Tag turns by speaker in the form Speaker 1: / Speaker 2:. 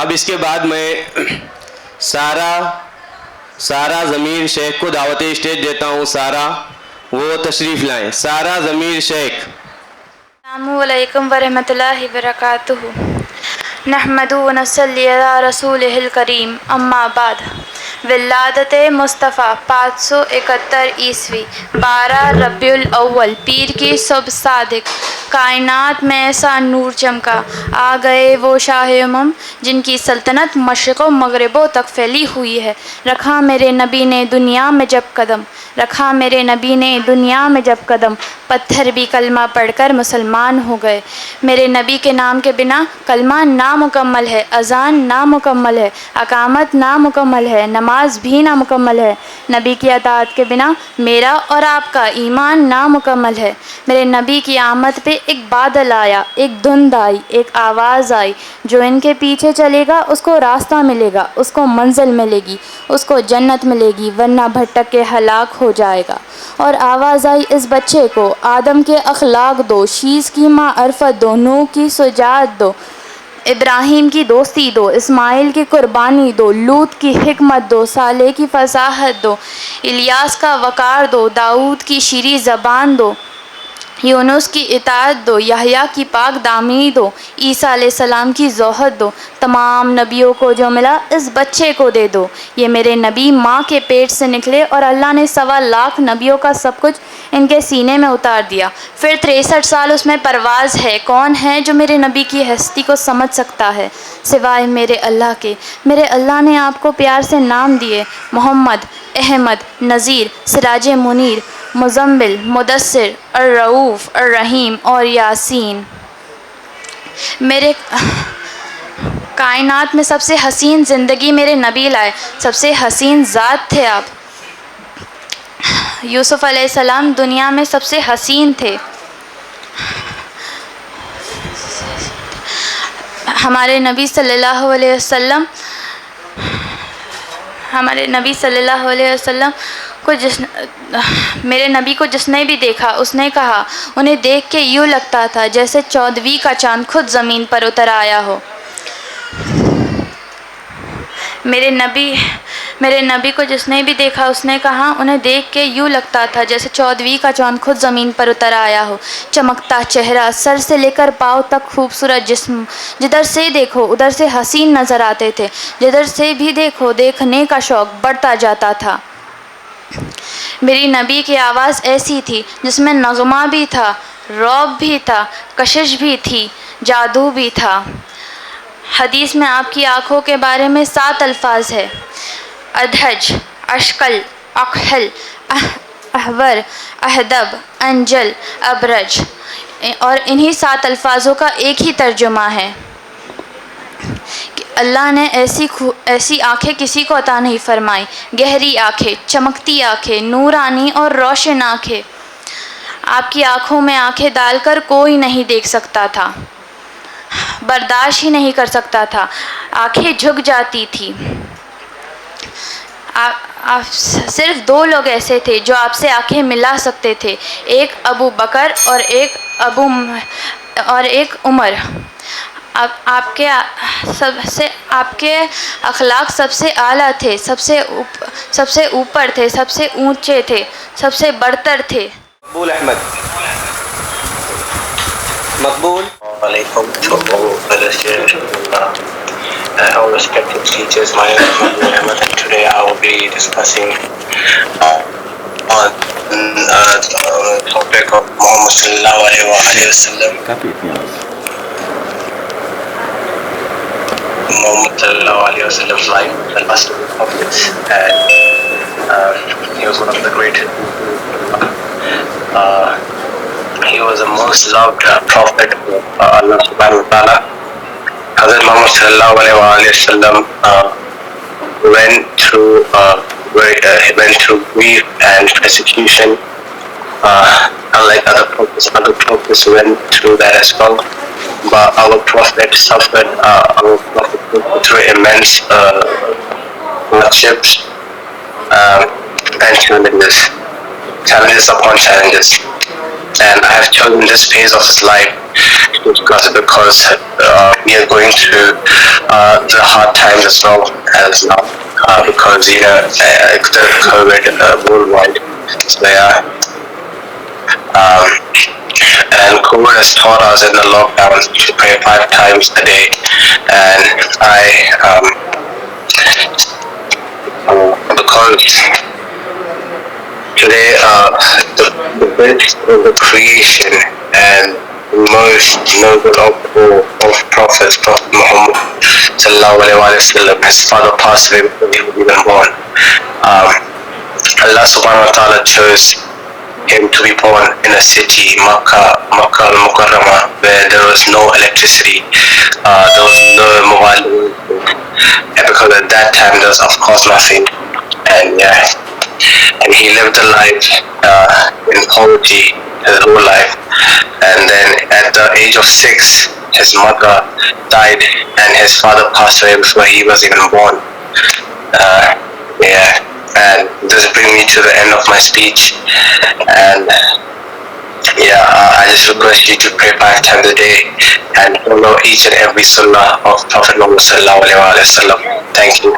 Speaker 1: اب اس کے بعد میں سارا ضمیر شیخ کو دعوت اسٹیج دیتا ہوں. سارا وہ تشریف لائیں. سارا ضمیر شیخ.
Speaker 2: السلام علیکم ورحمۃ اللہ وبرکاتہ. نحمد و نصلی علی رسولہ الکریم. اما بعد. ولادت مصطفیٰ 571 عیسوی 12 ربیع الاول پیر کی صبح صادق. کائنات میں ایسا نور چمکا، آ گئے وہ شاہ امم جن کی سلطنت مشرق و مغربوں تک پھیلی ہوئی ہے. رکھا میرے نبی نے دنیا میں جب قدم، رکھا میرے نبی نے دنیا میں جب قدم، پتھر بھی کلمہ پڑھ کر مسلمان ہو گئے. میرے نبی کے نام کے بنا کلمہ نامکمل ہے، اذان نامکمل ہے، اقامت نامکمل ہے، نماز بھی نامکمل ہے. نبی کی اطاعت کے بنا میرا اور آپ کا ایمان نامکمل ہے. میرے نبی کی آمد پہ ایک بادل آیا، ایک دھند آئی، ایک آواز آئی، جو ان کے پیچھے چلے گا اس کو راستہ ملے گا، اس کو منزل ملے گی، اس کو جنت ملے گی، ورنہ بھٹک کے ہلاک ہو جائے گا. اور آواز آئی اس بچے کو آدم کے اخلاق دو، شیش کی معرفت دو، نوح کی شجاعت دو، ابراہیم کی دوستی دو، اسماعیل کی قربانی دو، لوط کی حکمت دو، صالح کی فصاحت دو، الیاس کا وقار دو، داؤد کی شیریں زبان دو، یونس کی اطاعت دو، یحییٰ کی پاک دامنی دو، عیسیٰ علیہ السلام کی زہد دو. تمام نبیوں کو جو ملا اس بچے کو دے دو. یہ میرے نبی ماں کے پیٹ سے نکلے اور اللہ نے 1.25 نبیوں کا سب کچھ ان کے سینے میں اتار دیا. پھر 63 سال اس میں پرواز ہے. کون ہے جو میرے نبی کی ہستی کو سمجھ سکتا ہے سوائے میرے اللہ کے؟ میرے اللہ نے آپ کو پیار سے نام دیے: محمد، احمد، نذیر، سراج منیر، مزمل، مدثر، الرؤوف، الرحیم اور یاسین. میرے کائنات میں سب سے حسین زندگی میرے نبی لائے. سب سے حسین ذات تھے آپ. یوسف علیہ السلام دنیا میں سب سے حسین تھے. ہمارے نبی صلی اللہ علیہ وسلم کو میرے نبی کو جس نے بھی دیکھا اس نے کہا، انہیں دیکھ کے یوں لگتا تھا جیسے 14ویں کا چاند خود زمین پر اتر آیا ہو. میرے نبی کو جس نے بھی دیکھا اس نے کہا، انہیں دیکھ کے یوں لگتا تھا جیسے 14ویں کا چاند خود زمین پر اتر آیا ہو. چمکتا چہرہ، سر سے لے کر پاؤں تک خوبصورت جسم، جدھر سے دیکھو ادھر سے حسین نظر آتے تھے. جدھر سے بھی دیکھو دیکھنے کا شوق بڑھتا جاتا تھا. میری نبی کی آواز ایسی تھی جس میں نغمہ بھی تھا، رعب بھی تھا، کشش بھی تھی، جادو بھی تھا. حدیث میں آپ کی آنکھوں کے بارے میں 7 الفاظ ہے: ادھج، اشکل، اکحل، احور، اہدب، انجل، ابرج. اور انہی 7 الفاظوں کا ایک ہی ترجمہ ہے کہ اللہ نے ایسی آنکھیں کسی کو عطا نہیں فرمائی. گہری آنکھیں، چمکتی آنکھیں، نورانی اور روشن آنکھیں. آپ کی آنکھوں میں آنکھیں ڈال کر کوئی نہیں دیکھ سکتا تھا، برداشت ہی نہیں کر سکتا تھا. آنکھیں جھک جاتی تھی. صرف 2 لوگ ایسے تھے جو آپ سے آنکھیں ملا سکتے تھے، ایک ابو بکر اور ایک عمر. آپ کے اخلاق سب سے اعلیٰ تھے، سب سے اوپر تھے، سب سے اونچے تھے، سب سے برتر تھے.
Speaker 1: مقبول احمد. مقبول.
Speaker 3: Alaikum to all brothers here, all respected teachers. My name is Mufti Ahmed, and today I will be discussing on the topic of Muhammad sallallahu alaihi wasallam. Muhammad sallallahu alaihi wasallam's life and us to the prophets, and he was one of the great. He was the most loved prophet of Allah subhanahu wa ta'ala. Hazrat Muhammad sallallahu alaihi wasallam went through grief and persecution, unlike other prophets went through that as well. But our prophet suffered. Our prophet went through immense hardships and challenges upon challenges. And I have chosen this phase of his life to discuss because we are going through the hard times as well as now because the COVID worldwide. So yeah, and COVID has taught us in the lockdown to pray 5 times a day, and because today the best of the creation and most noble of prophets, Prophet Muhammad sallallahu alaihi wasallam, his father passed away before he was even born. Allah subhanahu wa ta'ala chose him to be born in a city, Makkah al-Mukarramah, where there was no electricity, there was no mobile, and because at that time there was of course nothing, and yeah, and he lived a life in poverty his whole life, and then at the age of 6 his mother died and his father passed away before he was even born. Yeah, and this brings me to the end of my speech, and yeah, I just request you to pray 5 times a day and follow each and every sunnah of Prophet Muhammad sallallahu alaihi wasallam. Thank you.